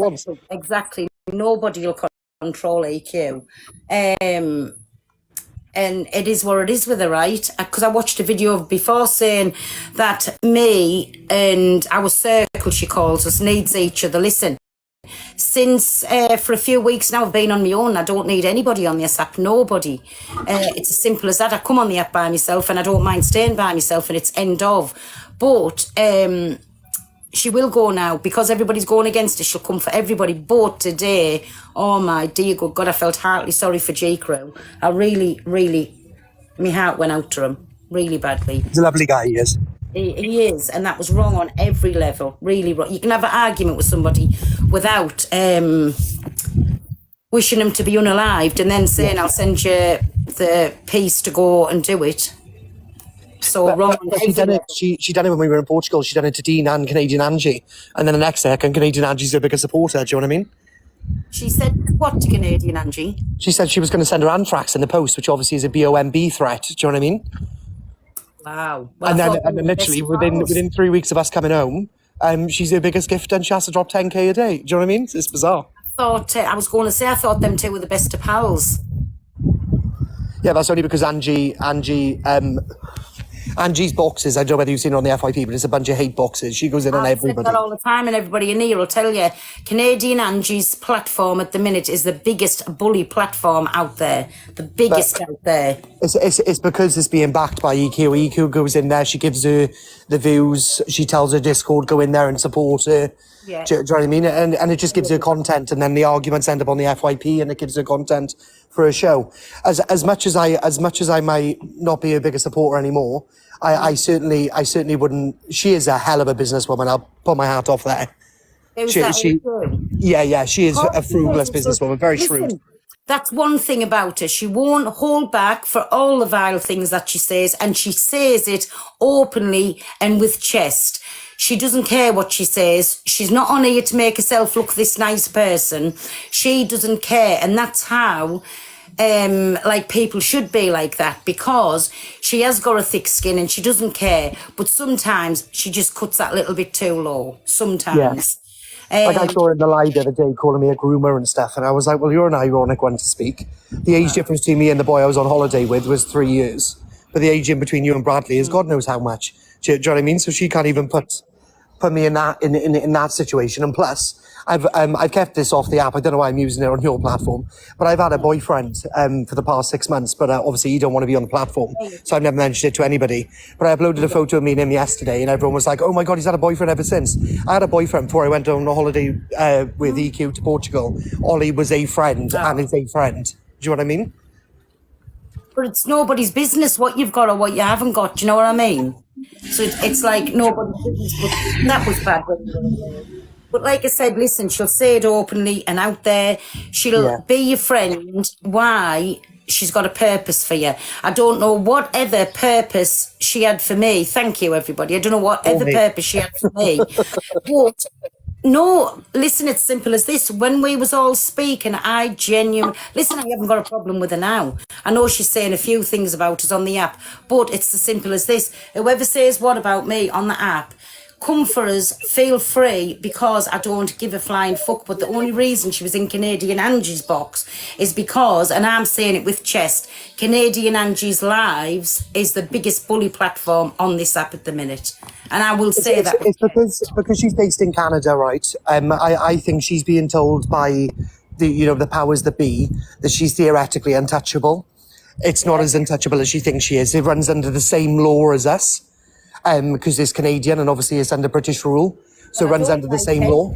wants. Exactly. Nobody will control EQ. And it is what it is with her, right? Because I watched a video before saying that me and our circle, she calls us, needs each other. Listen, since for a few weeks now I've been on my own. I don't need anybody on this app, nobody. It's as simple as that. I come on the app by myself and I don't mind staying by myself, and it's end of. But she will go now because everybody's going against her. She'll come for everybody. But today, oh my dear good God, I felt heartily sorry for G Crew. I really, my heart went out to him really badly. He's a lovely guy, he is. He is, and that was wrong on every level. Really wrong. You can have an argument with somebody without wishing them to be unalived and then saying, I'll send you the piece to go and do it. So wrong. But she done it when we were in Portugal. She done it to Dean and Canadian Angie, and then the next second, Canadian Angie's a bigger supporter. Do you know what I mean? She said what to Canadian Angie? She said she was going to send her anthrax in the post, which obviously is a BOMB threat. Do you know what I mean? Wow. Well, and then literally within 3 weeks of us coming home, she's her biggest gift, and she has to drop 10k a day. Do you know what I mean? It's bizarre. I thought them two were the best of pals. Yeah, that's only because Angie's boxes, I don't know whether you've seen it on the FYP, but it's a bunch of hate boxes. She goes in on everybody. I say that all the time, and everybody in here will tell you, Canadian Angie's platform at the minute is the biggest bully platform out there. The biggest out there. It's because it's being backed by EQ. EQ goes in there, she gives her the views, she tells her Discord, go in there and support her. Yeah. Do you know what I mean? And it just gives her content, and then the arguments end up on the FYP, and it gives her content for a show. As much as I might not be a bigger supporter anymore, I certainly wouldn't. She is a hell of a businesswoman. I'll put my hat off there. She is a frugalist businesswoman, very shrewd. That's one thing about her. She won't hold back for all the vile things that she says, and she says it openly and with chest. She doesn't care what she says. She's not on here to make herself look this nice person. She doesn't care, and that's how people should be like that, because she has got a thick skin and she doesn't care, but sometimes she just cuts that little bit too low. Sometimes. Yeah. Like I saw her in the live the other day calling me a groomer and stuff, and I was like, well, you're an ironic one to speak. The age difference between me and the boy I was on holiday with was 3 years, but the age in between you and Bradley is God knows how much. Do you know what I mean? So she can't even put me in that situation. And plus, I've kept this off the app. I don't know why I'm using it on your platform, but I've had a boyfriend for the past 6 months. But obviously, you don't want to be on the platform, so I've never mentioned it to anybody. But I uploaded a photo of me and him yesterday, and everyone was like, "Oh my God, he's had a boyfriend ever since." I had a boyfriend before I went on a holiday with EQ to Portugal. Ollie was a friend and is a friend. Do you know what I mean? But it's nobody's business what you've got or what you haven't got. Do you know what I mean? So it's like nobody's business. But that was bad. But like I said, listen, she'll say it openly and out there. She'll be your friend. Why? She's got a purpose for you. I don't know what other purpose she had for me. Thank you, everybody. I don't know what other purpose she had for me. But no, listen, it's simple as this. When we was all speaking, I genuinely... Listen, I haven't got a problem with her now. I know she's saying a few things about us on the app, but it's as simple as this. Whoever says what about me on the app, come for us, feel free, because I don't give a flying fuck. But the only reason she was in Canadian Angie's box is because, and I'm saying it with chest, Canadian Angie's Lives is the biggest bully platform on this app at the minute. And I will say that. It's because she's based in Canada, right? I think she's being told by the powers that be that she's theoretically untouchable. It's not as untouchable as she thinks she is. It runs under the same law as us. Because it's Canadian and obviously it's under British rule, so it runs under the same law.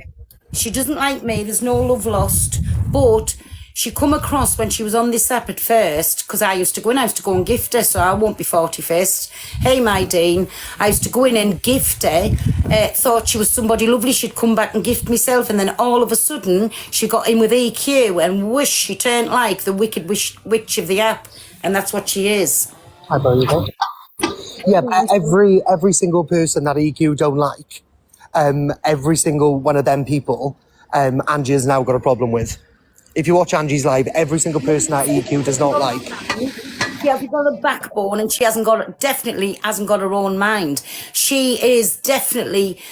She doesn't like me, there's no love lost, but she come across when she was on this app at first, because I used to go and gift her, so I won't be 41st. Hey, my Dean, I used to go in and gift her, thought she was somebody lovely, she'd come back and gift myself, and then all of a sudden she got in with EQ and whoosh, she turned like the wicked witch of the app, and that's what she is. I believe it. Yeah, every single person that EQ don't like, every single one of them people, Angie has now got a problem with. If you watch Angie's live, every single person that EQ does not like. She hasn't got a backbone, and she definitely hasn't got her own mind. She is definitely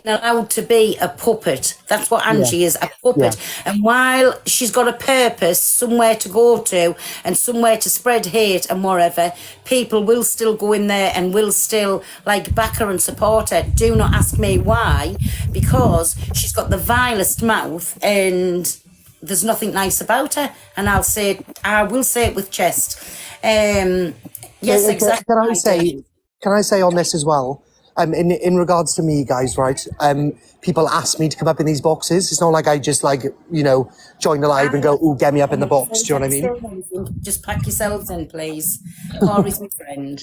allowed to be a puppet. That's what Angie is, a puppet. Yeah. And while she's got a purpose, somewhere to go to and somewhere to spread hate and whatever, people will still go in there and will still like back her and support her. Do not ask me why, because she's got the vilest mouth and there's nothing nice about her. And I will say it with chest. Yes, exactly. Can I say on this as well? In regards to me, guys, right? People ask me to come up in these boxes. It's not like I just like, join the live and go, "Ooh, get me up in the box." Do you know what I mean? Just pack yourselves in, please. Corey's my friend.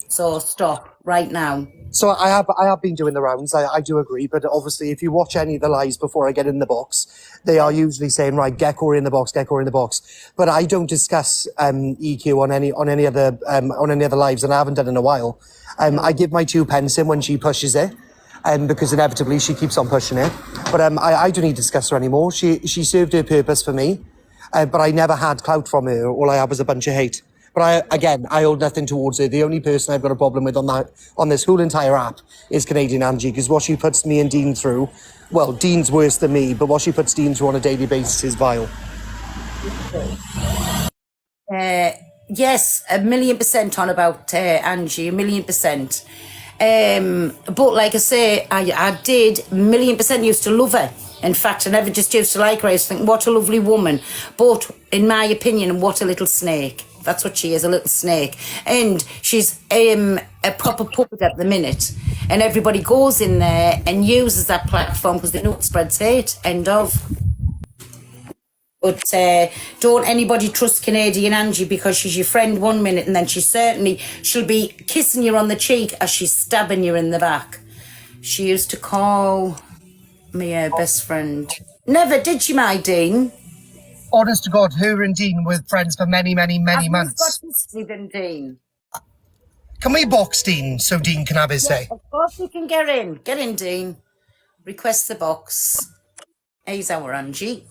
So stop right now. So I have been doing the rounds. I do agree, but obviously, if you watch any of the lives before I get in the box, they are usually saying, "Right, get Corey in the box, get Corey in the box." But I don't discuss EQ on any other lives, and I haven't done in a while. I give my 2 pence in when she pushes it, because inevitably she keeps on pushing it. But I don't need to discuss her anymore. She served her purpose for me, but I never had clout from her. All I had was a bunch of hate. But I hold nothing towards her. The only person I've got a problem with on this whole entire app is Canadian Angie, because what she puts me and Dean through, well, Dean's worse than me, but what she puts Dean through on a daily basis is vile. Yes, 1,000,000% on about Angie, 1,000,000%. But like I say, I did 1,000,000% used to love her. In fact, I never just used to like her. I used to think, what a lovely woman. But in my opinion, what a little snake. That's what she is, a little snake. And she's a proper puppet at the minute. And everybody goes in there and uses that platform because they know it spreads hate. End of. But don't anybody trust Canadian Angie, because she's your friend 1 minute and then she'll be kissing you on the cheek as she's stabbing you in the back. She used to call me her best friend. Never did she, my Dean? Honest to God, her and Dean were friends for many, many, many months. Got history than Dean. Can we box Dean so Dean can have his say? Of course you can get in. Get in, Dean. Request the box. He's our Angie.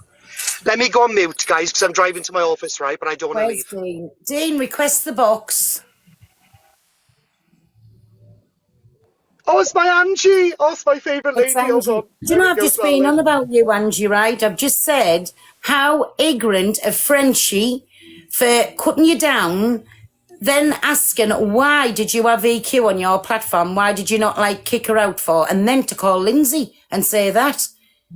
Let me go on mute, guys, because I'm driving to my office, right? But I don't want to leave. Dean? Dean, request the box. Oh, it's my Angie. Oh, it's my favourite lady. Hold on. Do you know, I've just been on about you, Angie, right? I've just said how ignorant of Frenchie for cutting you down, then asking, why did you have EQ on your platform? Why did you not, kick her out for? And then to call Lindsay and say that.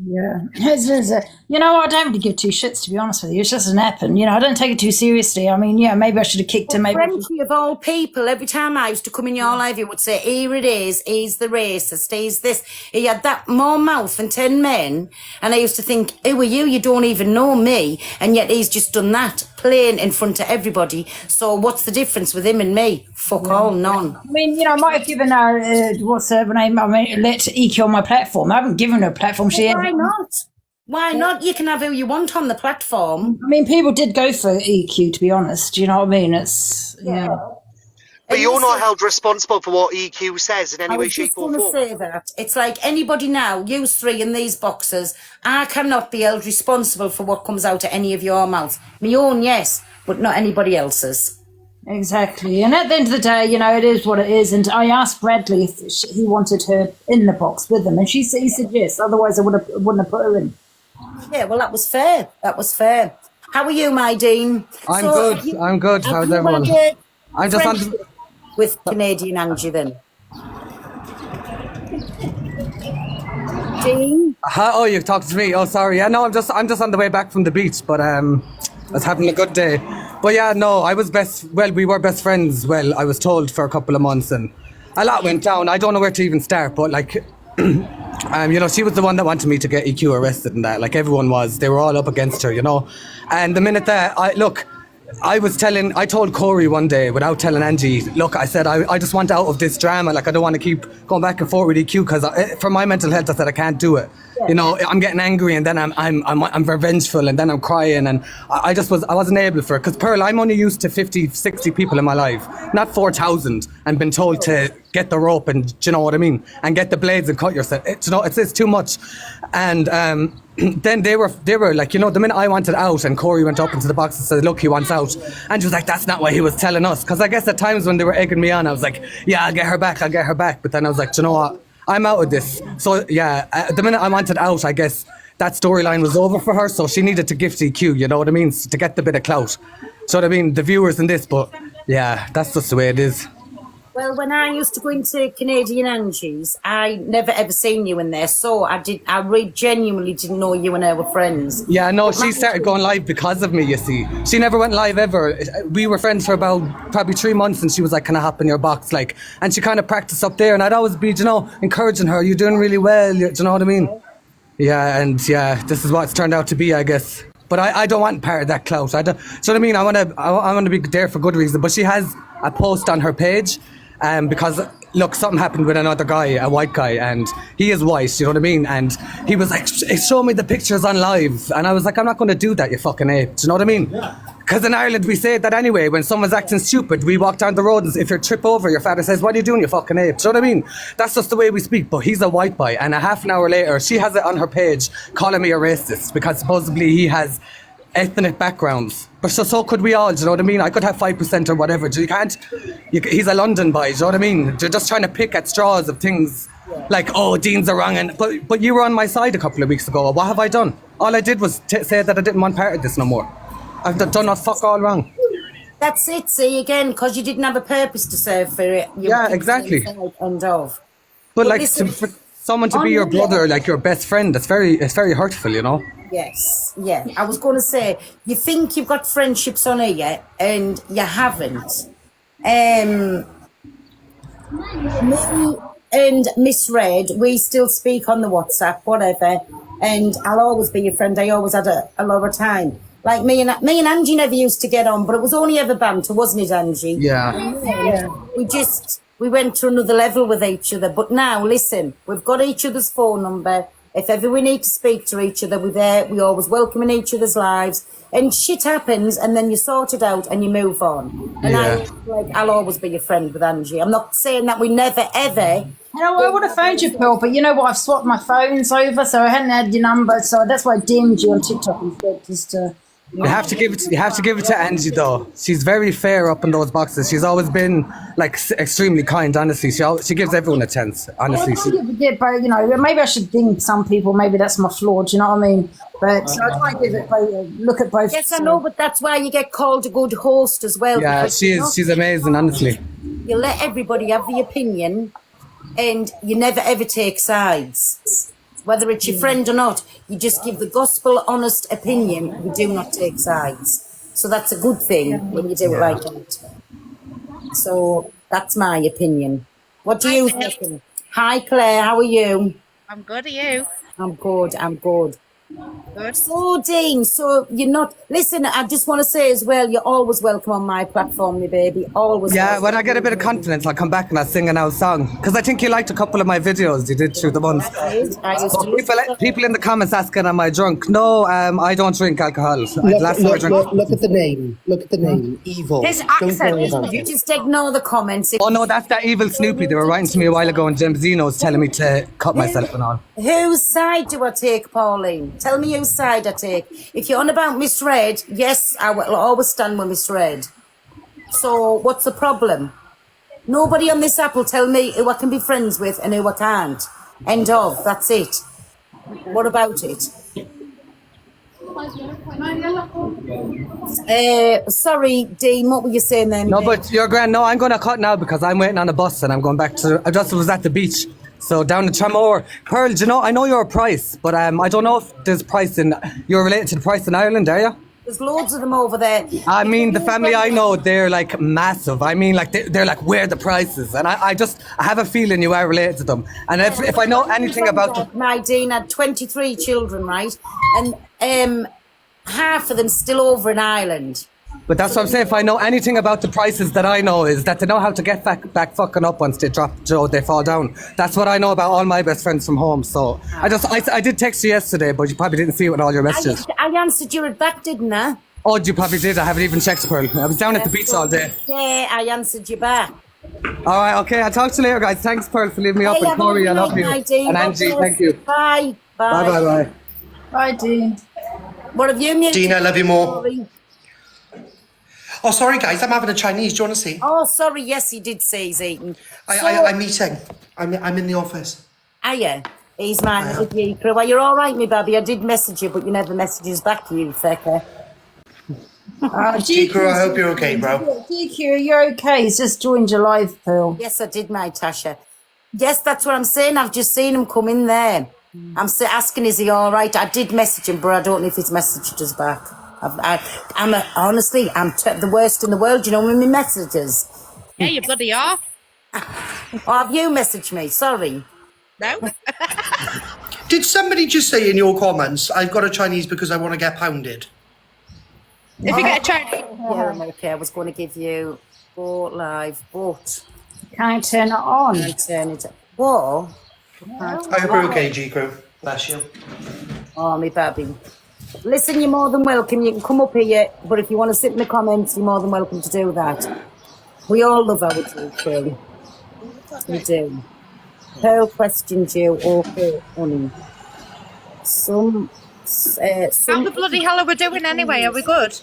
Yeah, I don't really give two shits, to be honest with you. It's just an app, and I don't take it too seriously. I mean, maybe I should have kicked him. Maybe Frenchie, of all people, every time I used to come in your live, he would say, "Here it is. He's the racist. He's this." He had that more mouth than 10 men, and I used to think, "Who are you? You don't even know me," and yet he's just done that plain in front of everybody. So what's the difference with him and me? Fuck all, none. I mean, I might have given her what's her name? I mean, let EQ on my platform. I haven't given her a platform. Why not? Why not? You can have who you want on the platform. I mean, people did go for EQ, to be honest. Do you know what I mean? It's But you're not held responsible for what EQ says in any way, shape, or form. I was just going to say that. It's like anybody now, you three in these boxes, I cannot be held responsible for what comes out of any of your mouth. My own, yes, but not anybody else's. Exactly. And at the end of the day, it is what it is. And I asked Bradley if he wanted her in the box with him, and he said yes. Otherwise, I wouldn't have put her in. Yeah, well, that was fair. That was fair. How are you, my Dean? I'm good. How's everyone? I'm just on with Canadian Angie then. Dean? Oh, you're talking to me. Oh, sorry. Yeah, no, I'm just on the way back from the beach, but I was having a good day. But yeah, no, we were best friends. Well, I was told for a couple of months, and a lot went down. I don't know where to even start, but she was the one that wanted me to get EQ arrested and that. Like everyone was, they were all up against her, And the minute that I told Corey one day without telling Angie, look, I said, I just want out of this drama. Like, I don't want to keep going back and forth with EQ because for my mental health, I said, I can't do it. I'm getting angry and then I'm revengeful and then I'm crying and I wasn't able for it. Because Pearl, I'm only used to 50, 60 people in my life, not 4,000, and been told to get the rope and, do you know what I mean? And get the blades and cut yourself. It's too much. And then they were like, the minute I wanted out and Corey went up into the box and said, look, he wants out. And she was like, that's not what he was telling us. Because I guess at times when they were egging me on, I was like, yeah, I'll get her back. But then I was like, do you know what? I'm out of this. So yeah, the minute I wanted out, I guess that storyline was over for her. So she needed to gift EQ, you know what I mean, to get the bit of clout. So what I mean, the viewers in this, but yeah, that's just the way it is. Well, when I used to go into Canadian Angie's, I never ever seen you in there, so I really genuinely didn't know you and her were friends. Yeah, no, she started going live because of me, you see. She never went live ever. We were friends for about probably 3 months, and she was like, can I hop in your box? Like, and she kind of practiced up there, and I'd always be, you know, encouraging her, you're doing really well, do you know what I mean? Yeah, and yeah, this is what it's turned out to be, I guess. But I don't want part of that clout. I don't, do you know what I mean? I want to be there for good reason. But she has a post on her page, because look, something happened with another guy, a white guy, and he is white, you know what I mean? And he was like, show me the pictures on live. And I was like, I'm not going to do that, you fucking ape. Do you know what I mean? Because in Ireland, we say that anyway. When someone's acting stupid, we walk down the road, and if you trip over, your father says, what are you doing, you fucking ape? Do you know what I mean? That's just the way we speak. But he's a white boy. And a half an hour later, she has it on her page calling me a racist because supposedly he has ethnic backgrounds. But so could we all, do you know what I mean? I could have 5% or whatever. You can't. He's a London boy, do you know what I mean? They're just trying to pick at straws of things like, oh, Dean's are wrong. But you were on my side a couple of weeks ago. What have I done? All I did was say that I didn't want part of this no more. I've done not fuck all wrong. That's it, see, again, because you didn't have a purpose to serve for it. Yeah, exactly. End of. But like, listen, for someone to be your brother, like your best friend, it's very hurtful, you know? Yes, yeah. I was going to say, you think you've got friendships on here, and you haven't. Me and Miss Red, we still speak on the WhatsApp, whatever, and I'll always be your friend. I always had a lot of time. Like me and Angie never used to get on, but it was only ever banter, wasn't it, Angie? Yeah. We went to another level with each other. But now, listen, we've got each other's phone number. If ever we need to speak to each other, we're there. We always welcome in each other's lives. And shit happens, and then you sort it out and you move on. And I'll always be your friend with Angie. I'm not saying that we never, ever... You know, I would have phoned you, Pearl, but you know what? I've swapped my phones over, so I hadn't had your number, so that's why I DM'd you on TikTok instead, just to... You have to give it to Angie though. She's very fair up in those boxes. She's always been like extremely kind. Honestly, she gives everyone a chance. Honestly, Yeah, but you know, maybe I should think some people. Maybe that's my flaw. Do you know what I mean? But so I try to give it. Look at both. Yes, I know, but that's why you get called a good host as well. yeah, she is. She's amazing. Honestly, You let everybody have the opinion, and you never ever take sides. Whether it's your friend or not, you just give the gospel honest opinion. You do not take sides. So that's a good thing when you do it like that. So that's my opinion. What do you think? Hi, Claire. How are you? I'm good, are you? I'm good. Good. So, Dean, so you're not... Listen, I just want to say as well, you're always welcome on my platform, my baby. Always. yeah. welcome. When I get a bit of confidence, I'll come back and I'll sing an old song. Because I think you liked a couple of my videos you did through the months. I used to People in the comments asking, am I drunk? No, I don't drink alcohol. Look at the name. Look at the name. Evil. His Don't accent worry is about You it. just ignore the comments. Oh no, that's that evil Snoopy. They were writing to me a while ago, and Jim Zeno's telling me to cut myself and all. Whose side do I take, Pauline? Tell me whose side I take. If you're on about Miss Red, yes, I will always stand with Miss Red. So what's the problem? Nobody on this app will tell me who I can be friends with and who I can't. End of. That's it. What about it? Sorry, Dean, what were you saying then? No, but you're grand. No, I'm going to cut now because I'm waiting on a bus and I'm going back to... I just was at the beach. So down in Tramore. Pearl, do you know, I know you're a Price, but I don't know if there's Price in... You're related to the Price in Ireland, are you? There's loads of them over there. I mean, the family I know, they're like massive. I mean, like they're like, where are the prices? And I have a feeling you are related to them. And if I know anything about the... My Dean had 23 children, right? And half of them still over in Ireland. But that's what I'm saying. If I know anything about the Prices that I know is that they know how to get back fucking up once they drop, they fall down. That's what I know about all my best friends from home. So I did text you yesterday, but you probably didn't see it with all your messages. I answered you back, didn't I? Oh, you probably did. I haven't even checked, Pearl. I was down at the beach all day. Yeah, I answered you back. All right, okay. I'll talk to you later, guys. Thanks, Pearl, for leaving me up. Hey, And Corey, I love you. night, Dean. And God Angie, bless. thank you. Bye. Bye, bye, bye. Bye, Dean. What have you made? Dean, I love you more. Sorry. Oh, sorry, guys. I'm having a Chinese. Do you want to see? Oh, sorry. Yes, he did say he's eating. I'm meeting. I'm in the office. Hiya. He's mine with you. Well, you're all right, me baby. I did message you, but you never messages back, you fecker. G-Crew, I hope you're okay, bro. DQ, you're okay. He's just joined your live, Pearl. Yes, I did, my Tasha. Yes, that's what I'm saying. I've just seen him come in there. I'm asking, is he all right? I did message him, but I don't know if he's messaged us back. Honestly, I'm the worst in the world. You know, with my messages. Yeah, you bloody are. Or have you messaged me? Sorry. No. Did somebody just say in your comments, I've got a Chinese because I want to get pounded? If you get a Chinese. Yeah, I'm okay. I was going to give you 4 live, but Can't turn it on. I turn it. Whoa. I hope you're okay, G-Crew. Bless you. Oh, me baby. Listen, you're more than welcome. You can come up here, but if you want to sit in the comments, you're more than welcome to do that. We all love our G-Crew. We do. Pearl questioned you, okay, honey. How the bloody hell are we doing anyway? Are we good?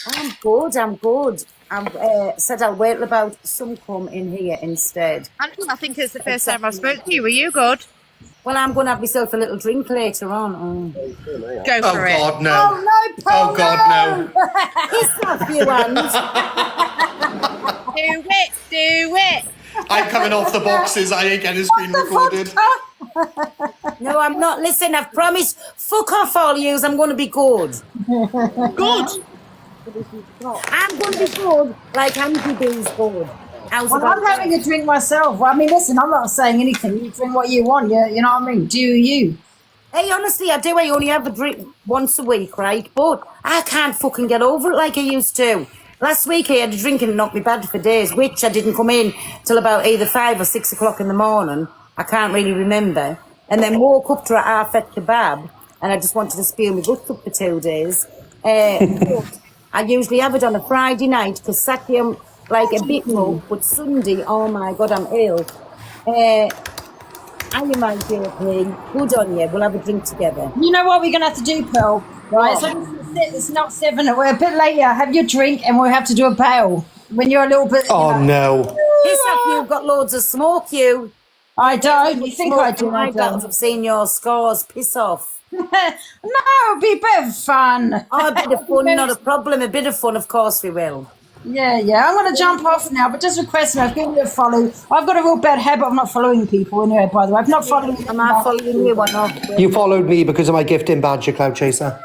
I'm good. I said I'll wait about some come in here instead. Angela, I think it's the first time I spoke to you. Were you good? Well, I'm going to have myself a little drink later on. Go Oh, for it. God, no. Oh, no, Pearl, Oh, God, no. Piss off, you hands. Do it. I'm coming off the boxes. I ain't getting screen recorded. No, I'm not. Listen, I've promised. Fuck off, all yous. I'm going to be good. Good. I'm going to be good like Andy B's good. How's Well, about I'm having a drink myself. I mean, listen, I'm not saying anything. You drink what you want. You know what I mean? Do you? Hey, honestly, I do. I only have a drink once a week, right? But I can't fucking get over it like I used to. Last week I had a drink and it knocked me bad for days, which I didn't come in till about either 5 or 6 o'clock in the morning. I can't really remember. And then woke up to a half-fed kebab and I just wanted to spew my guts up for 2 days. But I usually have it on a Friday night because Saturday I'm like a bit more, but Sunday, oh my God, I'm ill. How you, my dear thing? Good on you. We'll have a drink together. You know what we're going to have to do, Pearl? Right, so it's not 7. We're a bit later. Have your drink and we'll have to do a bail. When you're a little bit... Oh, no. Piss off, you've got loads of smoke, you. I don't. You think I do? I I don't. I've seen your scores. Piss off. No, it'll be a bit of fun. Oh, a bit of fun, not a problem. A bit of fun, of course we will. Yeah. I'm going to jump off now, but just request me. I've given you a follow. I've got a real bad habit of not following people anyway, by the way. I've not followed Am I following you or not? You followed me because of my gifting badge, you cloud chaser.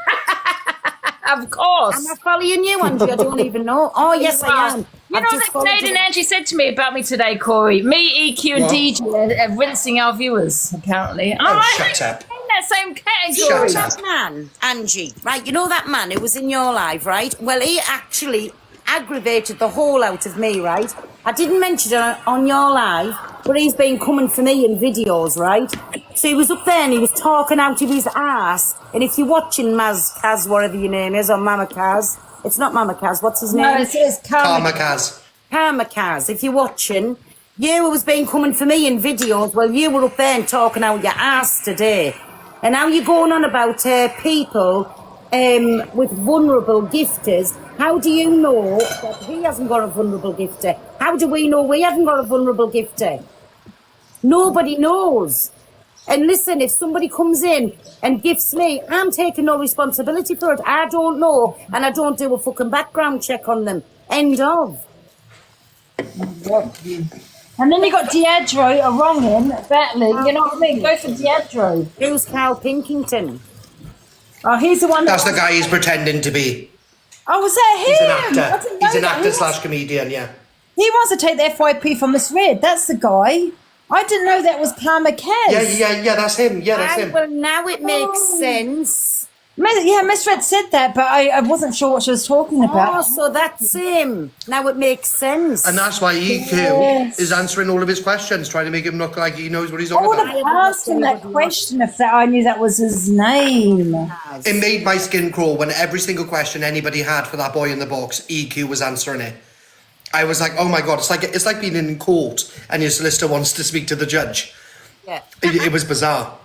Of course. Am I following you, Angie? I don't even know. Oh, yes, I am. You know what Canadian Angie said to me about me today, Corey? Me, EQ, and What? DJ are rinsing our viewers, apparently. Oh, shut up. In that same category. Shut up. That man, Angie, right? You know that man who was in your life, right? Well, he actually aggravated the whole out of me, right? I didn't mention it on your live, but he's been coming for me in videos, right? So he was up there and he was talking out of his ass. And if you're watching Maz Kaz, whatever your name is, or Mama Kaz, it's not Mama Kaz. What's his name? No, it says Karma karma. Kaz. Karma Kaz, if you're watching, you was been coming for me in videos. Well, you were up there and talking out your ass today. And now you're going on about people with vulnerable gifters. How do you know that he hasn't got a vulnerable gifter? How do we know we haven't got a vulnerable gifter? Nobody knows. And listen, if somebody comes in and gifts me, I'm taking no responsibility for it. I don't know, and I don't do a fucking background check on them. End of. And then you got Deidre, a wrongin, battling. You know what I mean? Go for Deidre. Who's Carl Pinkington? Oh, he's the one That's the guy he's pretending to be. Oh, was that He's him? an I actor. didn't know He's an that. actor slash comedian, yeah. He wants to take the FYP from Miss Red. That's the guy. I didn't know that was Karma Kaz. Yeah, that's him. Yeah, that's him. Well, now it makes sense. Miss Red said that, but I wasn't sure what she was talking Oh, about. so that's him. Now it makes sense. And that's why EQ Yes. is answering all of his questions, trying to make him look like he knows what he's I on would about. have asked him that question if I knew that was his name. It made my skin crawl when every single question anybody had for that boy in the box, EQ was answering it. I was like, oh my God, it's like being in court and your solicitor wants to speak to the judge. Yeah. It was bizarre.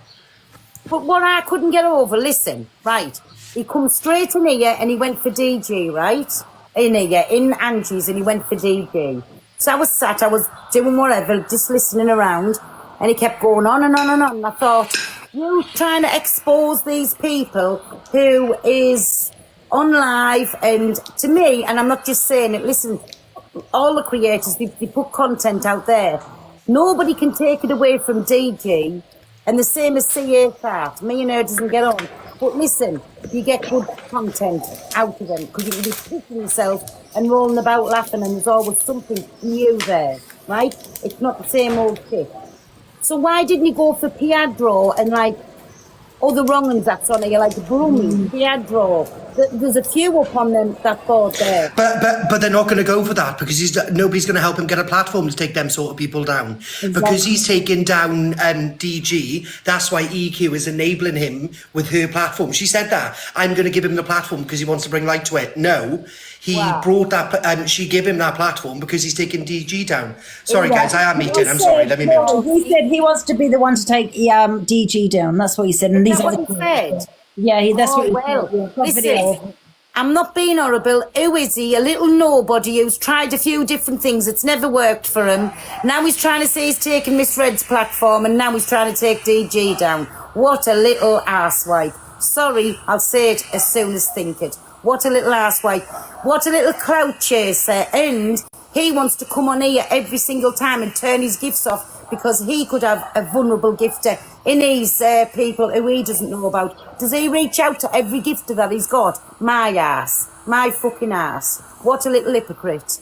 But what I couldn't get over, listen, right, he come straight in here and he went for DG, right? In here, in Angie's, and he went for DG. So I was sat, I was doing whatever, just listening around, And he kept going on and on and on. And I thought, you trying to expose these people who is on live, and to me, and I'm not just saying it, listen, all the creators, they put content out there. Nobody can take it away from DG, and the same as CA Cart. Me and her doesn't get on. But listen, you get good content out of them because you can be picking yourself and rolling about laughing, and there's always something new there, right? It's not the same old shit. So why didn't you go for Piadro and like other wrong ones that's on here, like Brumi, Piadro? There's a few up on them that board there. But they're not going to go for that because nobody's going to help him get a platform to take them sort of people down. Exactly. Because he's taking down DG, that's why EQ is enabling him with her platform. She said that. I'm going to give him the platform because he wants to bring light to it. No, he brought that, she gave him that platform because he's taking DG down. Sorry, guys, I am eating. I'm sorry. Let me mute. He said he wants to be the one to take DG down. That's what he said. And these are what he said. Yeah, that's what he said. Listen, I'm not being horrible. Who is he? A little nobody who's tried a few different things. It's never worked for him. Now he's trying to say he's taking Miss Red's platform, and now he's trying to take DG down. What a little arsewipe. Sorry, I'll say it as soon as think it. What a little arsewipe. What a little clout chaser. And he wants to come on here every single time and turn his gifts off because he could have a vulnerable gifter in his people who he doesn't know about. Does he reach out to every gifter that he's got? My ass. My fucking ass. What a little hypocrite.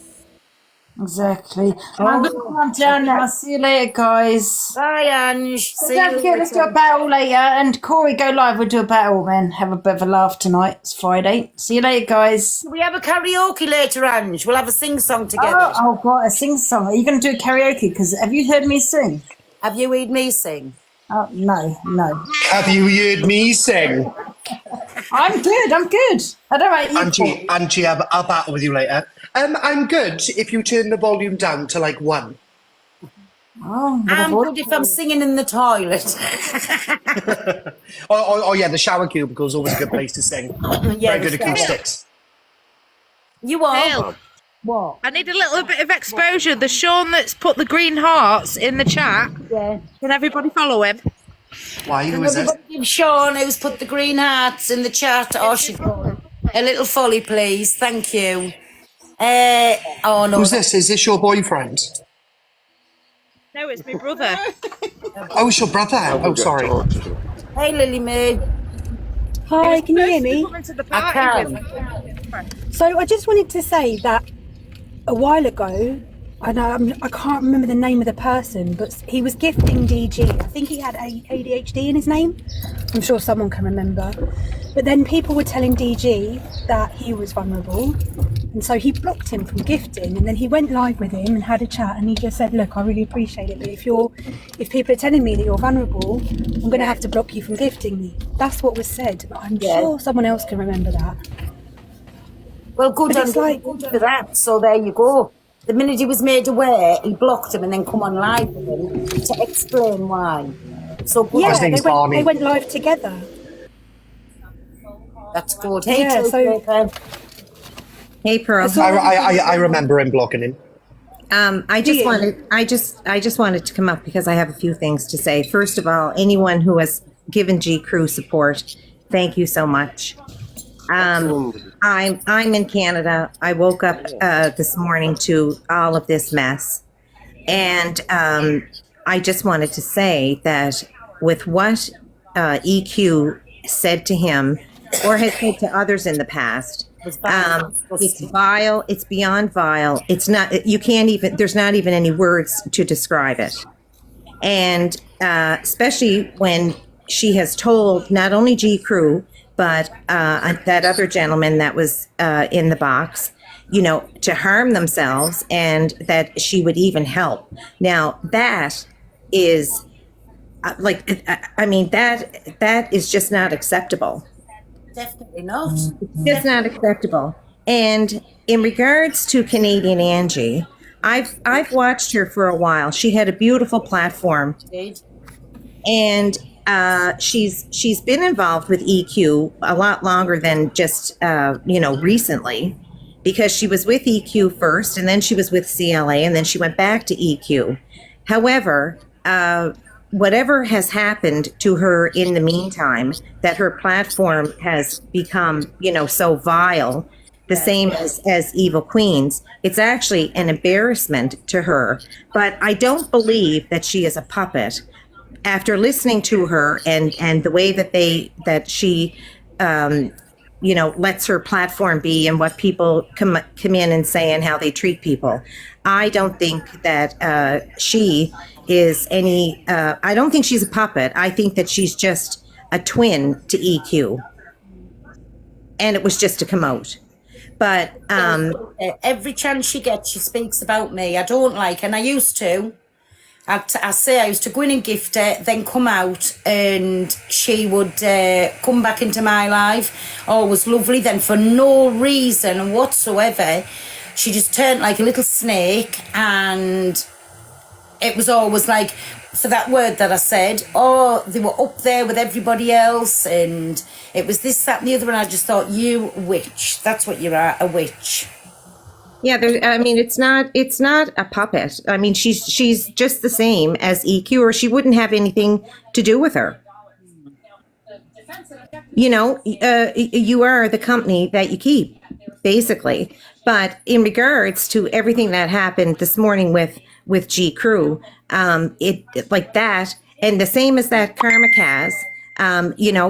Exactly. I'm going to come down now. See you later, guys. Bye, Ange. See Don't you forget, let's do later. a battle later. And Corey, go live. We'll do a battle, man. Have a bit of a laugh tonight. It's Friday. See you later, guys. We have a karaoke later, Ange. We'll have a sing-song together. Oh, God, a sing song. Are you going to do a karaoke? Because have you heard me sing? Have you heard me sing? Oh, no. Have you heard me sing? I'm good. I don't know. Angie, I'll battle with you later. I'm good if you turn the volume down to like 1. Oh, I'm good if I'm singing in the toilet. Oh yeah, the shower cubicle is always a good place to sing. Yeah, Very good acoustics. You are? Bill, What? I need a little bit of exposure. The Sean that's put the green hearts in the chat. Yeah. Can everybody follow him? Why? Who is it? Give Sean, who's put the green hearts in the chat. Oh, she's got a little folly, please. Thank you. Oh no. Who's this? Is this your boyfriend? No, it's my brother. Oh, it's your brother. Oh, sorry. Hey, Lily Mae. Hi, can you hear me? Coming to the I party can. So I just wanted to say that a while ago, I can't remember the name of the person, but he was gifting DG. I think he had ADHD in his name. I'm sure someone can remember. But then people were telling DG that he was vulnerable, and so he blocked him from gifting. And then he went live with him and had a chat, and he just said, "Look, I really appreciate it, but if people are telling me that you're vulnerable, I'm going to have to block you from gifting me." That's what was said. But I'm sure someone else can remember that. Well, good But on it's like- good for that. So there you go. The minute he was made aware, he blocked him and then come on live with him to explain why. So good. Yeah, His name's Barney. they went live together. That's good. Hey, Yeah, so- Joe. Hey, Pearl. I remember him blocking him. I just wanted to come up because I have a few things to say. First of all, anyone who has given G Crew support, thank you so much. I'm in Canada. I woke up this morning to all of this mess, and I just wanted to say that with what EQ said to him or has said to others in the past, it's vile. It's beyond vile. It's not. You can't even. There's not even any words to describe it, and especially when she has told not only G Crew but that other gentleman that was in the box, to harm themselves, and that she would even help. Now that is that is just not acceptable. Definitely not. It's not acceptable. And in regards to Canadian Angie, I've watched her for a while. She had a beautiful platform, Indeed. and she's been involved with EQ a lot longer than just recently, because she was with EQ first, and then she was with CLA, and then she went back to EQ. However, whatever has happened to her in the meantime, that her platform has become, so vile, the same as Evil Queens, it's actually an embarrassment to her. But I don't believe that she is a puppet. After listening to her and the way that she lets her platform be and what people come in and say and how they treat people, I don't think that she is any. I don't think she's a puppet. I think that she's just a twin to EQ, and it was just to come out. But every chance she gets, she speaks about me. I don't like, and I used to. I say I used to go in and gift her, then come out, and she would come back into my life. Oh, it was lovely. Then for no reason whatsoever, she just turned like a little snake, and it was always like, for that word that I said, oh, they were up there with everybody else, and it was this, that, and the other, and I just thought, you witch. That's what you are, a witch. yeah, it's not a puppet. I mean, she's just the same as EQ, or she wouldn't have anything to do with her. You are the company that you keep, basically. But in regards to everything that happened this morning with G Crew, it like that, and the same as that Karma Kaz,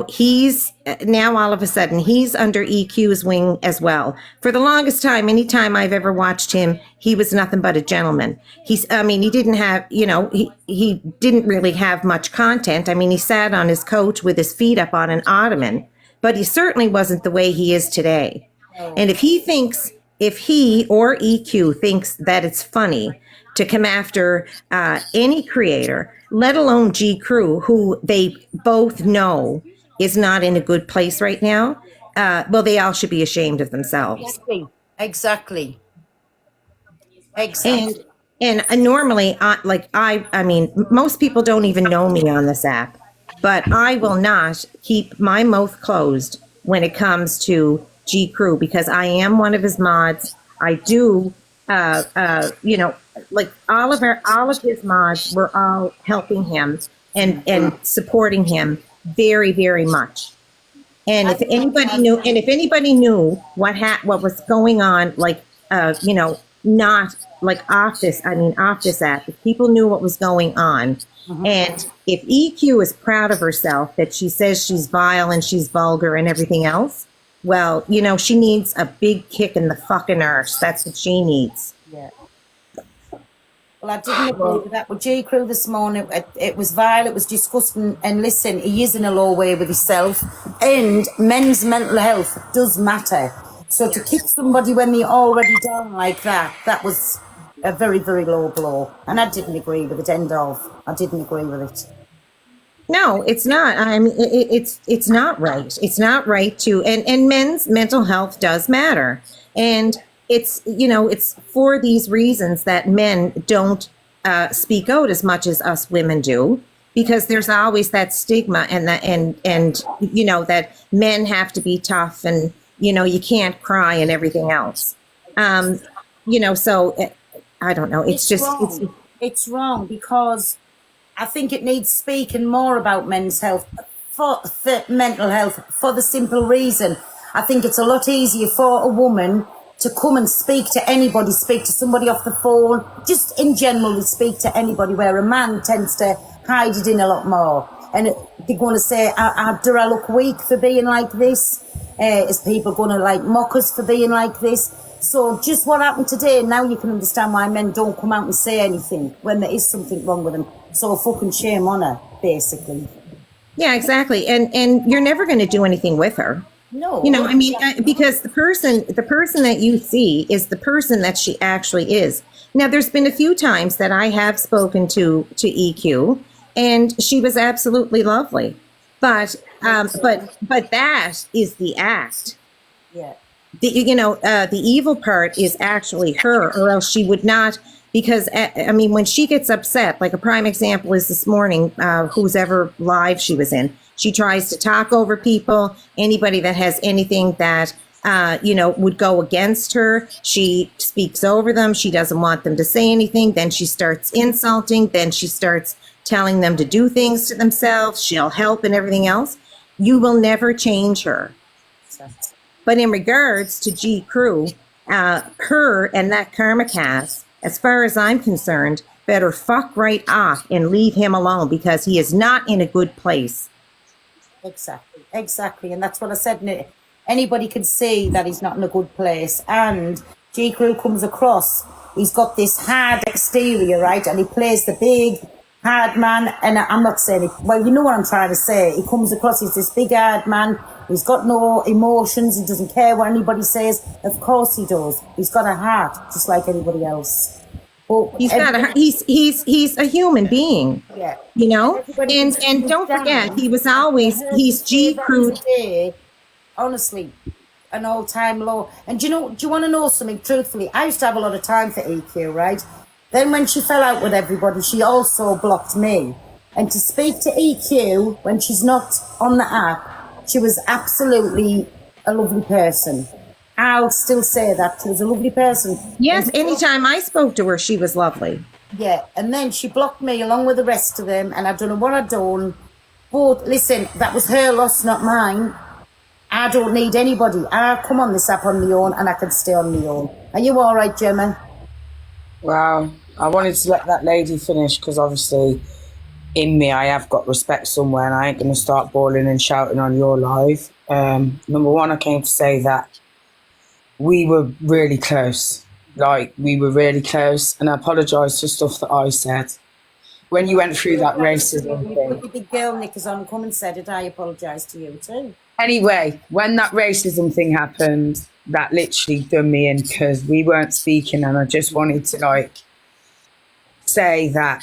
he's now all of a sudden he's under EQ's wing as well. For the longest time, anytime I've ever watched him, he was nothing but a gentleman. He didn't have, he didn't really have much content. I mean, he sat on his couch with his feet up on an ottoman, but he certainly wasn't the way he is today. And if he or EQ thinks that it's funny to come after any creator, let alone G Crew, who they both know is not in a good place right now, well, they all should be ashamed of themselves. Exactly. And normally, I mean, most people don't even know me on this app, but I will not keep my mouth closed when it comes to G Crew, because I am one of his mods. I do, like all of his mods were all helping him and supporting him very, very much. And if anybody knew what was going on, like, not like off this app, if people knew what was going on, and if EQ is proud of herself that she says she's vile and she's vulgar and everything else, well, she needs a big kick in the fucking arse. That's what she needs. Yeah. Well, I didn't agree with that with J. Crew this morning. It was vile, it was disgusting. And listen, he is in a low way with himself. And men's mental health does matter. So to kick somebody when they're already down like that was a very, very low blow. And I didn't agree with it, end of. I didn't agree with it. No, it's not. I mean, it's not right. It's not right to, and men's mental health does matter. And it's for these reasons that men don't speak out as much as us women do, because there's always that stigma and that men have to be tough and, you can't cry and everything else. So I don't know. It's wrong because I think it needs speaking more about men's health, for mental health, for the simple reason. I think it's a lot easier for a woman to come and speak to anybody, speak to somebody off the phone, just in general speak to anybody, where a man tends to hide it in a lot more. And they're going to say, do I look weak for being like this? Is people going to mock us for being like this? So just what happened today, now you can understand why men don't come out and say anything when there is something wrong with them. So fucking shame on her, basically. Yeah, exactly. And you're never going to do anything with her. No. Because the person that you see is the person that she actually is. Now, there's been a few times that I have spoken to EQ, and she was absolutely lovely. But that is the act. Yeah. The evil part is actually her, or else she would not. Because, when she gets upset, like a prime example is this morning, whose ever live she was in, she tries to talk over people, anybody that has anything that, would go against her. She speaks over them. She doesn't want them to say anything. Then she starts insulting. Then she starts telling them to do things to themselves. She'll help and everything else. You will never change her. But in regards to G. Crew, her and that Karma Cast, as far as I'm concerned, better fuck right off and leave him alone because he is not in a good place. Exactly. And that's what I said. Anybody can see that he's not in a good place. And G. Crew comes across, he's got this hard exterior, right? And he plays the big, hard man. And I'm not saying it, well, you know what I'm trying to say. He comes across, he's this big, hard man. He's got no emotions. He doesn't care what anybody says. Of course he does. He's got a heart, just like anybody else. But he's a human being. Yeah. You know? Everybody And don't forget, he's G. Crew. Honestly, an all-time low. And do you want to know something? Truthfully, I used to have a lot of time for EQ, right? Then when she fell out with everybody, she also blocked me. And to speak to EQ when she's not on the app, she was absolutely a lovely person. I'll still say that. She was a lovely person. Yes, anytime I spoke to her, she was lovely. Yeah, and then she blocked me along with the rest of them, and I don't know what I'd done. But listen, that was her loss, not mine. I don't need anybody. I come on this app on my own, and I can stay on my own. Are you all right, Gemma? Wow. I wanted to let that lady finish because obviously in me I have got respect somewhere and I ain't going to start bawling and shouting on your live. Number one, I came to say that we were really close. Like, we were really close, and I apologise for stuff that I said. When you went through that racism thing. The big girl Nick on come and said it. I apologise to you too. Anyway, when that racism thing happened, that literally done me in because we weren't speaking, and I just wanted to, like, say that,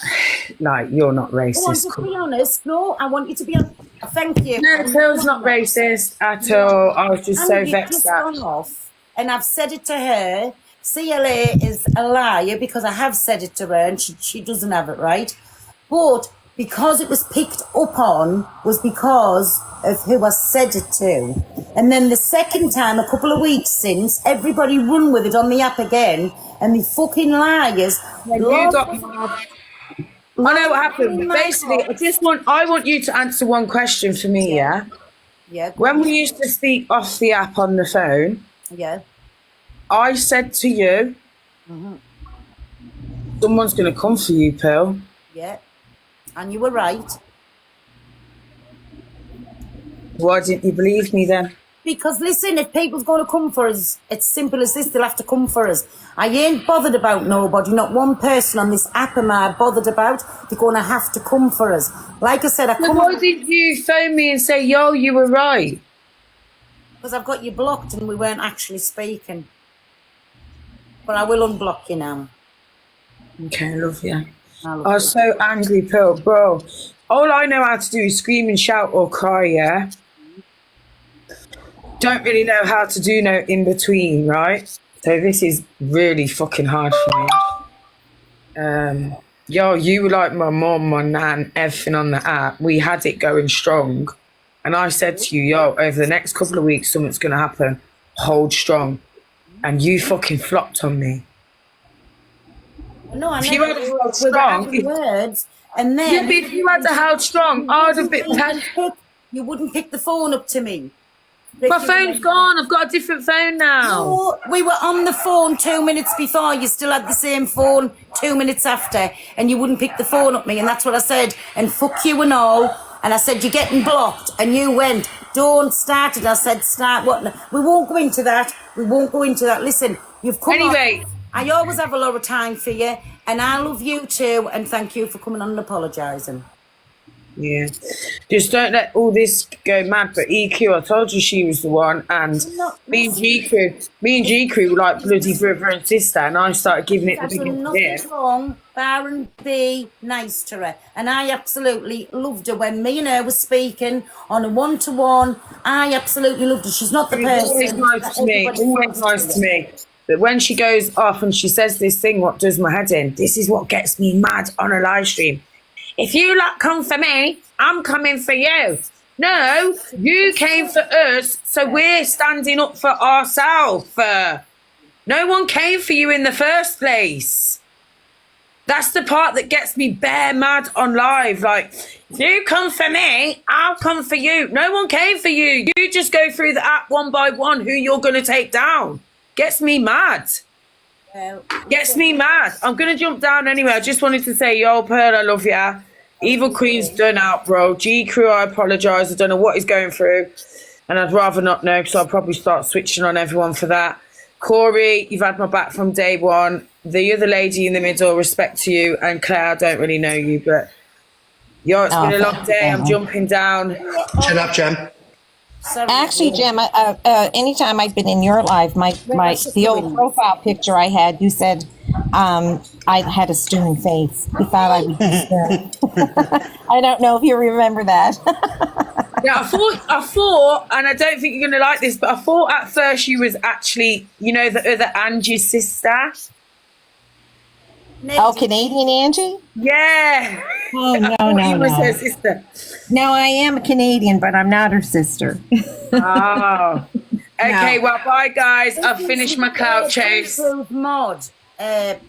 like, you're not racist. To be honest, no, I want you to be honest. Thank you. No, Phil's not racist at all. I was just so vexed that. Off, and I've said it to her. CLA is a liar because I have said it to her and she doesn't have it right. But because it was picked up on was because of who I said it to. And then the second time, a couple of weeks since, everybody run with it on the app again, and the fucking liars. I know what happened. Basically, I want you to answer one question for me, yeah? Yeah. When we used to speak off the app on the phone, Yeah. I said to you, someone's going to come for you, Pearl. Yeah. And you were right. Why didn't you believe me then? Because listen, if people's going to come for us, it's simple as this, they'll have to come for us. I ain't bothered about nobody, not one person on this app am I bothered about. They're going to have to come for us. Like I said, why didn't you phone me and say, yo, you were right? Because I've got you blocked and we weren't actually speaking. But I will unblock you now. Okay, I love you. I was so angry, Pearl, bro. All I know how to do is scream and shout or cry, yeah? Don't really know how to do no in between, right? So this is really fucking hard for me. Yo, you were like my mom, my nan, everything on the app. We had it going strong. And I said to you, yo, over the next couple of weeks, something's going to happen. Hold strong. And you fucking flopped on me. No, I if never. You had held strong. Words, and then yeah, but if you had held strong, I would have been. You wouldn't pick the phone up to me. My phone's gone. I've got a different phone now. No, we were on the phone 2 minutes before. You still had the same phone 2 minutes after, and you wouldn't pick the phone up me. And that's what I said. And fuck you and all. And I said, you're getting blocked. And you went, don't start it. I said, start what? We won't go into that. We won't go into that. Listen, you've come anyway. On. I always have a lot of time for you. And I love you too. And thank you for coming on and apologising. Yeah. Just don't let all this go mad. But EQ, I told you she was the one. And me and G Crew were like bloody brother and sister. And I started giving it the biggest nothing wrong, bar and be nice to her. And I absolutely loved her when me and her were speaking on a one-to-one. I absolutely loved her. She's not the person. Always nice to me. Always nice to me. But when she goes off and she says this thing, what does my head in? This is what gets me mad on a live stream. If you lot come for me, I'm coming for you. No, you came for us, so we're standing up for ourselves. No one came for you in the first place. That's the part that gets me bare mad on live. Like, if you come for me, I'll come for you. No one came for you. You just go through the app one by one who you're going to take down. Gets me mad. Gets me mad. I'm going to jump down anyway. I just wanted to say, yo, Pearl, I love ya. Evil Queen's done out, bro. G Crew, I apologise. I don't know what he's going through. And I'd rather not know, so I'll probably start switching on everyone for that. Corey, you've had my back from day one. The other lady in the middle, respect to you. And Claire, I don't really know you, but yo, it's been a long day. I'm jumping down. Chin up, Jem. Actually, Jem, anytime I've been in your life, the old profile picture I had, you said I had a stern face. You thought I would be stern. I don't know if you remember that. Yeah, I thought, and I don't think you're going to like this, but I thought at first you was actually, you know, the other Angie's sister. Oh, Canadian Angie? Yeah. Oh, no, He was her sister. No, I am a Canadian, but I'm not her sister. Oh. Okay, well, bye, guys. I've finished my clout chase. Mod,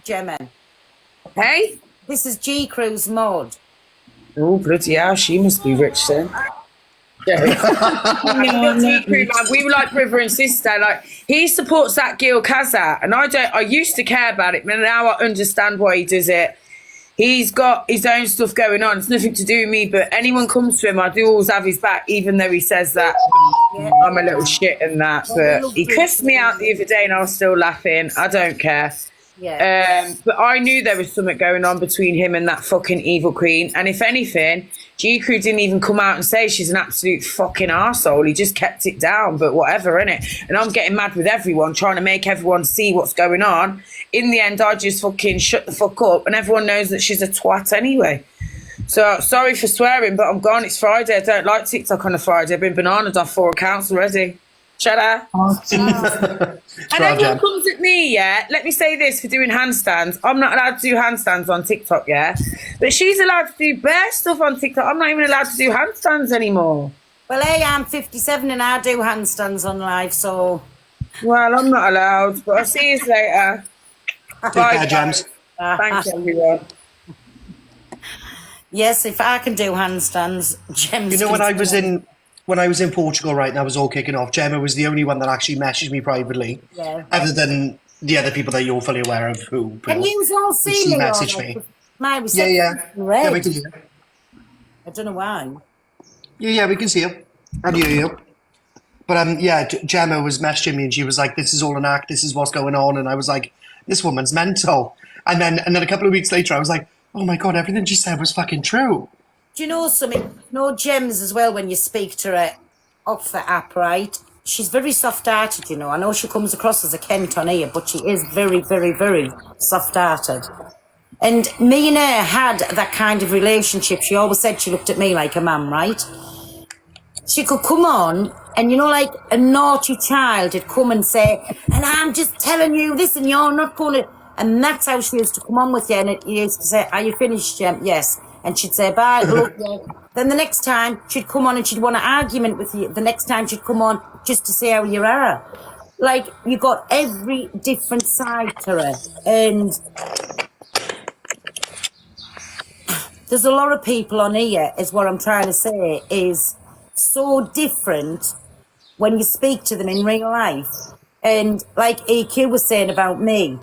Gemma. Hey? This is G Crew's mod. Oh, bloody hell, she must be rich then. We were like brother and sister. Like, he supports that Gil Kazaa, and I used to care about it, but now I understand why he does it. He's got his own stuff going on. It's nothing to do with me, but anyone comes to him, I do always have his back, even though he says that I'm a little shit and that. But he cussed me out the other day and I was still laughing. I don't care. Yeah. But I knew there was something going on between him and that fucking Evil Queen. And if anything, G Crew didn't even come out and say she's an absolute fucking arsehole. He just kept it down, but whatever, innit? And I'm getting mad with everyone, trying to make everyone see what's going on. In the end, I just fucking shut the fuck up, and everyone knows that she's a twat anyway. So, sorry for swearing, but I'm gone. It's Friday. I don't like TikTok on a Friday. I've been bananaed off 4 accounts already. Shut up. Oh, And everyone comes at me, yeah? Let me say this for doing handstands. I'm not allowed to do handstands on TikTok, yeah? But she's allowed to do bare stuff on TikTok. I'm not even allowed to do handstands anymore. Well, hey, I'm 57 and I do handstands on live, so... Well, I'm not allowed, but I'll see you later. Take care, Gems. Thanks, everyone. Yes, if I can do handstands, Gems. You know, can when I was in Portugal, right, and I was all kicking off, Gemma was the only one that actually messaged me privately, other than the other people that you're fully aware of who. Can you all see me? Message me. My reception red. Yeah, we can hear you. I don't know why. Yeah, we can see you. And hear you. But Gemma was messaging me and she was like, "This is all an act. This is what's going on." And I was like, "This woman's mental." And then a couple of weeks later, I was like, "Oh my god, everything she said was fucking true." Do you know something? No, Gems as well, when you speak to her off the app, right? She's very soft-hearted, you know. I know she comes across as a Kent on here, but she is very, very, very soft-hearted. And me and her had that kind of relationship. She always said she looked at me like a mum, right? She could come on, and you know, like a naughty child would come and say, "And I'm just telling you this, and you're not going to..." And that's how she used to come on with you. And you used to say, "Are you finished, Jem?" "Yes." And she'd say, "Bye, look, yeah." Then the next time she'd come on and she'd want an argument with you. The next time she'd come on just to see how you are. Like, you got every different side to her. And there's a lot of people on here, is what I'm trying to say, is so different when you speak to them in real life. And like EQ was saying about me,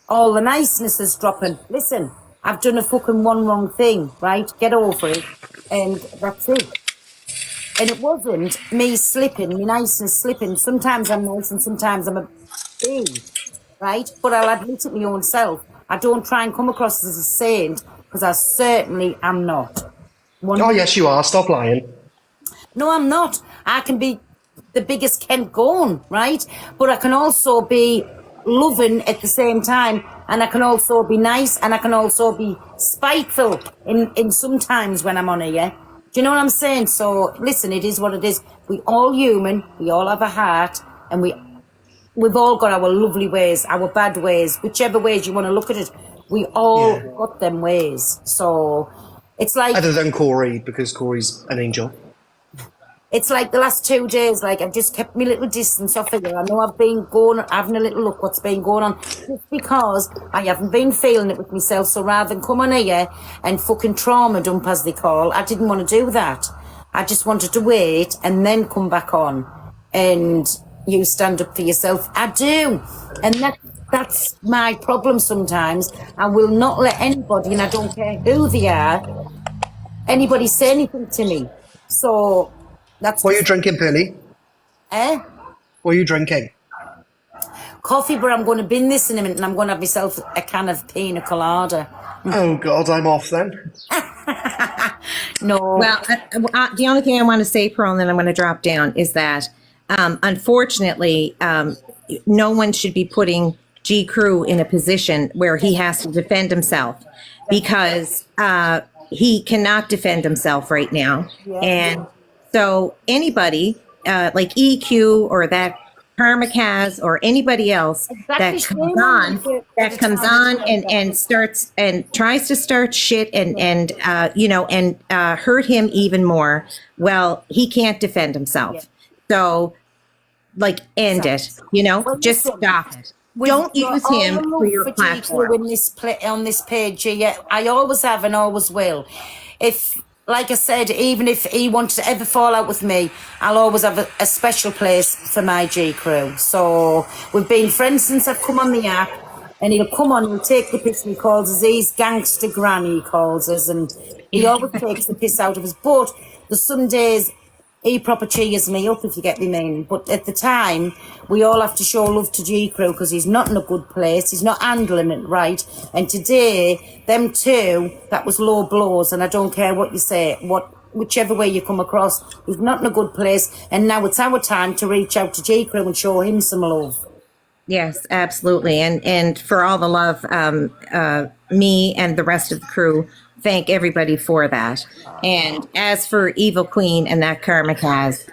all the niceness is dropping. Listen, I've done a fucking one wrong thing, right? Get over it. And that's it. And it wasn't me slipping, me niceness slipping. Sometimes I'm nice and sometimes I'm a thing, right? But I'll admit it my own self. I don't try and come across as a saint, because I certainly am not. Oh, yes, you are. Stop lying. No, I'm not. I can be the biggest Kent going, right? But I can also be loving at the same time, and I can also be nice, and I can also be spiteful in sometimes when I'm on here. Do you know what I'm saying? So listen, it is what it is. We all human, we all have a heart, and we've all got our lovely ways, our bad ways, whichever ways you want to look at it. We all got them ways. So it's like, other than Corey, because Corey's an angel. it's like the last 2 days, like I've just kept my little distance off of you. I know I've been going, having a little look what's been going on, just because I haven't been feeling it with myself. So rather than come on here and fucking trauma dump, as they call, I didn't want to do that. I just wanted to wait and then come back on and you stand up for yourself. I do. And that's my problem sometimes. I will not let anybody, and I don't care who they are, anybody say anything to me. So that's What are you drinking, Pearly? What are you drinking? coffee, but I'm going to bin this in a minute and I'm going to have myself a can of pina colada. Oh, God, I'm off then. No. Well, the only thing I want to say, Pearl, and then I'm going to drop down, is that unfortunately, no one should be putting G. Crew in a position where he has to defend himself, because he cannot defend himself right now. And so anybody like EQ or that Karmakaz or anybody else that comes on and starts and tries to start shit and hurt him even more, well, he can't defend himself. So like, end it, just stop it. Don't use him for your platform. On this page, yeah, I always have and always will. If, like I said, even if he wanted to ever fall out with me, I'll always have a special place for my G. Crew. So we've been friends since I've come on the app, and he'll come on and take the piss, and he calls us, he's gangster granny, he calls us, and he always takes the piss out of us. But the some days, he proper cheers me up, if you get me meaning. But at the time, we all have to show love to G. Crew because he's not in a good place. He's not handling it right. And today, them two, that was low blows. And I don't care what you say, whichever way you come across, he's not in a good place. And now it's our time to reach out to G. Crew and show him some love. Yes, absolutely. And for all the love, me and the rest of the crew thank everybody for that. And as for Evil Queen and that Karmakaz,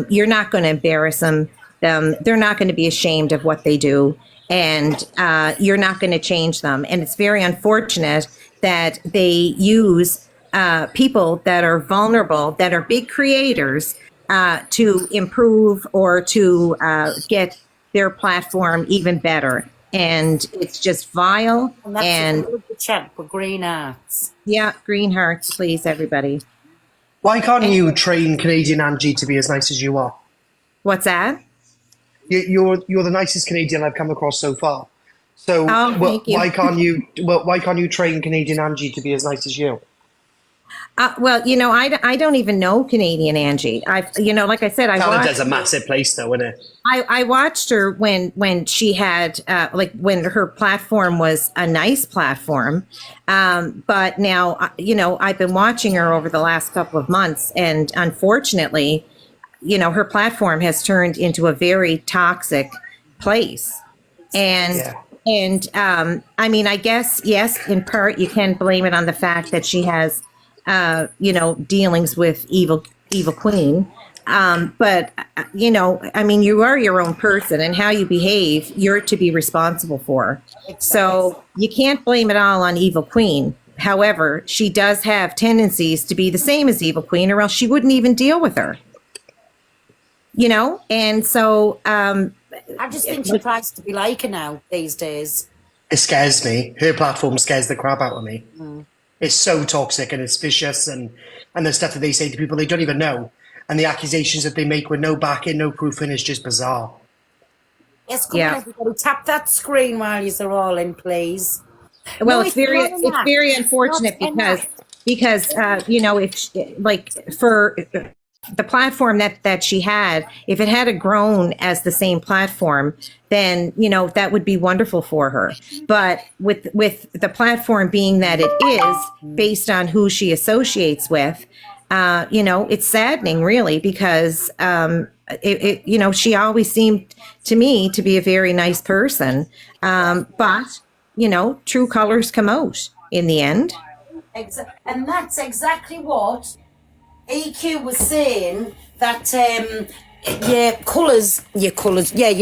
you're not going to embarrass them. They're not going to be ashamed of what they do, and you're not going to change them. And it's very unfortunate that they use people that are vulnerable, that are big creators, to improve or to get their platform even better. And it's just vile. And that's the chat for Green Hearts. Yeah, Green Hearts, please, everybody. Why can't you train Canadian Angie to be as nice as you are? What's that? You're the nicest Canadian I've come across so far. So thank you. why can't you train Canadian Angie to be as nice as you? Well, I don't even know Canadian Angie. Like I said, Canada's a massive place, though, isn't it? I watched her when she had when her platform was a nice platform, but now I've been watching her over the last couple of months, and unfortunately, her platform has turned into a very toxic place, and. And I mean, I guess yes, in part you can blame it on the fact that she has dealings with evil Queen. But I mean, you are your own person, and how you behave, you're to be responsible for. So you can't blame it all on Evil Queen. However, she does have tendencies to be the same as Evil Queen, or else she wouldn't even deal with her. And so I just think she tries to be like her now these days. It scares me. Her platform scares the crap out of me. It's so toxic and it's vicious, and the stuff that they say to people they don't even know, and the accusations that they make with no backing, no proofing is just bizarre. Yes, come on, everybody, tap that screen while you're all in, please. Well, it's very unfortunate because if for the platform that she had, if it had grown as the same platform, then that would be wonderful for her. But with the platform being that it is based on who she associates with, it's saddening, really, because she always seemed to me to be a very nice person, but true colors come out in the end. And that's exactly what EQ was saying, that your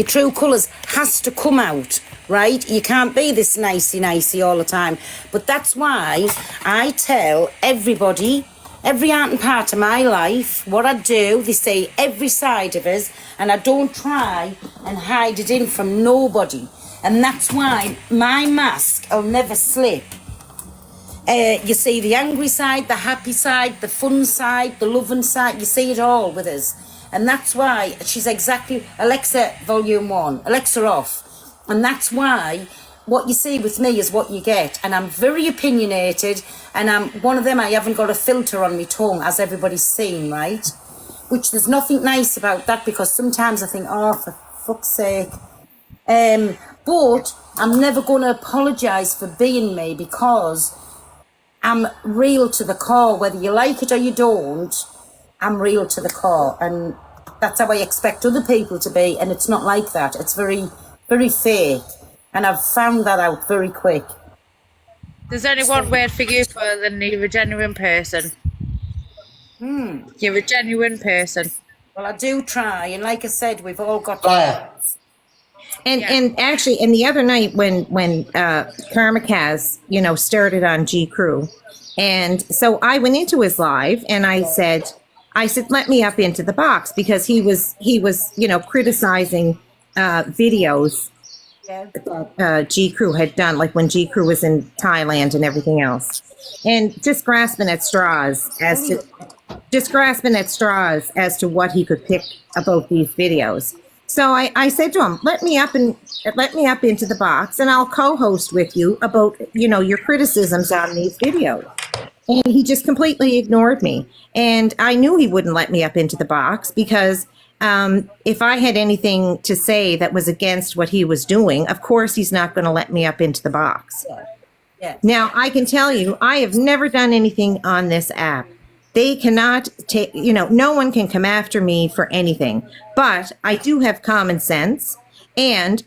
true colours has to come out, right? You can't be this nicey all the time. But that's why I tell everybody every art and part of my life, what I do, they say every side of us, and I don't try and hide it in from nobody. And that's why my mask will never slip. You see the angry side, the happy side, the fun side, the loving side, you see it all with us. And that's why she's exactly, Alexa, volume 1, Alexa off. And that's why what you see with me is what you get. And I'm very opinionated, and I'm one of them, I haven't got a filter on my tongue, as everybody's seen, right? Which there's nothing nice about that, because sometimes I think, oh, for fuck's sake. But I'm never going to apologise for being me, because I'm real to the core, whether you like it or you don't. I'm real to the core, and that's how I expect other people to be, and it's not like that. It's very, very fake, and I've found that out very quick. There's only one word for you other than you're a genuine person. You're a genuine person. Well, I do try, and like I said, we've all got... And actually, and the other night when Karmakaz, started on G Crew, and so I went into his live and I said, let me up into the box, because he was criticizing videos that G Crew had done, like when G Crew was in Thailand and everything else, and just grasping at straws as to what he could pick about these videos. So I said to him, let me up into the box, and I'll co-host with you about, your criticisms on these videos. And he just completely ignored me. And I knew he wouldn't let me up into the box, because if I had anything to say that was against what he was doing, of course he's not going to let me up into the box. Yeah. Now, I can tell you, I have never done anything on this app. They cannot take, no one can come after me for anything. But I do have common sense. And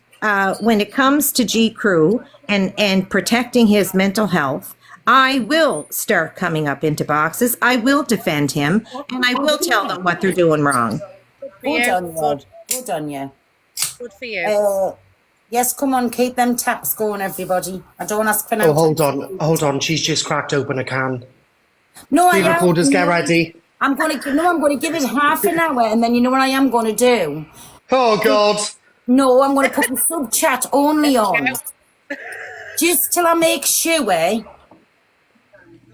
when it comes to G Crew and protecting his mental health, I will start coming up into boxes. I will defend him, and I will tell them what they're doing wrong. Good on you. Good on you. Good for you. Yes, come on, keep them taps going, everybody. I don't ask for no... Oh, hold on. She's just cracked open a can. No, The recorders, get ready. I'm going to give it half an hour, and then you know what I am going to do? Oh, God. No, I'm going to put the sub chat only on. Just till I make sure.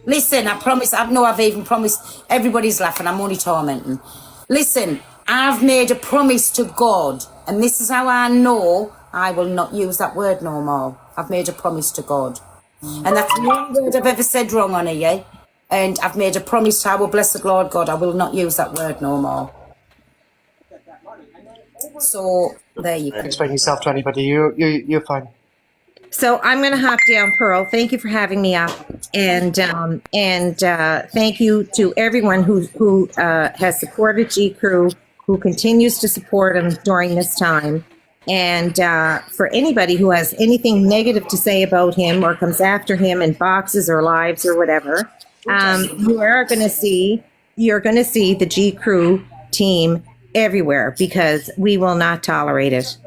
Listen, I promise, I've even promised, everybody's laughing, I'm only tormenting. Listen, I've made a promise to God, and this is how I know I will not use that word no more. I've made a promise to God. And that's the only word I've ever said wrong on here. And I've made a promise to our blessed Lord God, I will not use that word no more. So, there you go. Explain yourself to anybody. You're fine. So I'm going to hop down, Pearl. Thank you for having me up, and thank you to everyone who has supported G Crew, who continues to support him during this time, and for anybody who has anything negative to say about him or comes after him in boxes or lives or whatever, you're going to see the G Crew team everywhere, because we will not tolerate it.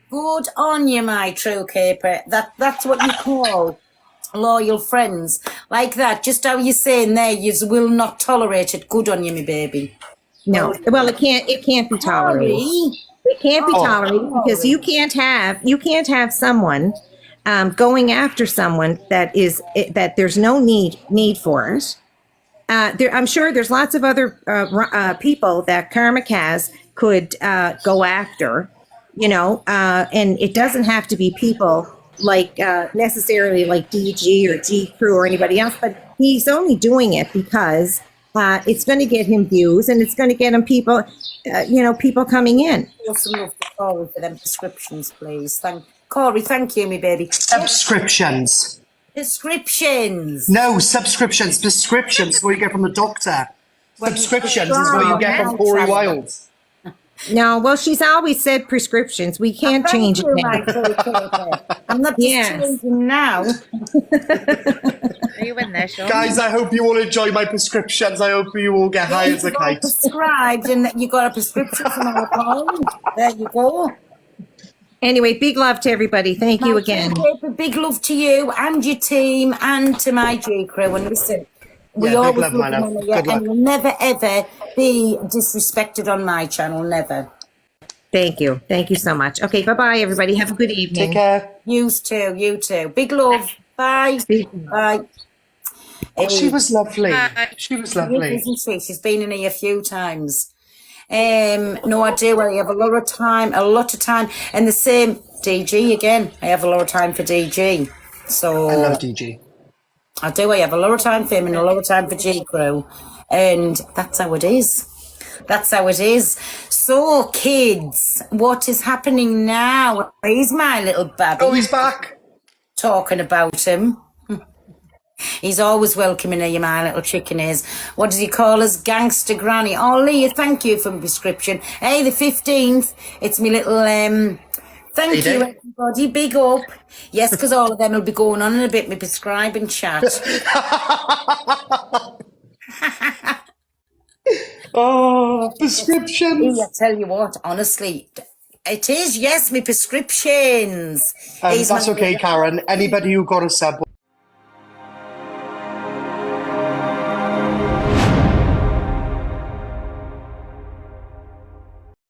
Good on you, my true caper. That's what you call loyal friends. Like that, just how you're saying there, you will not tolerate it. Good on you, my baby. No, well, it can't be tolerated. It can't be tolerated, because you can't have someone going after someone that there's no need for it. I'm sure there's lots of other people that Karmakaz could go after. And it doesn't have to be people like necessarily like DG or G Crew or anybody else, but he's only doing it because it's going to get him views, and it's going to get him people, people coming in. Some love for Corey for them prescriptions, please. Corey, thank you, me baby. Subscriptions. Prescriptions. No, subscriptions. Prescriptions, what you get from the doctor. Subscriptions is what you get from Corey Wild. No, well, she's always said prescriptions. We can't change it now. I'm not changing now. Are you in there, Sean? Guys, I hope you all enjoy my prescriptions. I hope you all get high as a kite. Prescribed, and that you got a prescription from our phone. There you go. Anyway, big love to everybody. Thank you again. Big love to you and your team and to my G Crew. And listen, We Yeah, big always love, love my you, love. Maria, Good luck. and you'll never ever be disrespected on my channel. Never. Thank you. Thank you so much. Okay, bye-bye, everybody. Have a good evening. Take care. You too. You too. Big love. Bye. Bye. Oh, she was lovely. Bye. She was She is, lovely. isn't she? She's been in here a few times. No, I do. I have a lot of time, and the same DG again. I have a lot of time for DG. So I love DG. I do. I have a lot of time for him and a lot of time for G Crew, and that's how it is. That's how it is. So, kids, what is happening now? He's my little babby. Oh, he's back. Talking about him. He's always welcoming her, you my little chicken is. What does he call us? Gangster Granny. Oh, Leah, thank you for the prescription. Hey, the 15th. It's me little, thank you, Day. everybody. Big up. Yes, because all of them will be going on in a bit, me prescribing chat. Oh, prescriptions. I tell you what, honestly, it is, yes, me prescriptions. He's That's my- okay, Karen. Anybody who got a sub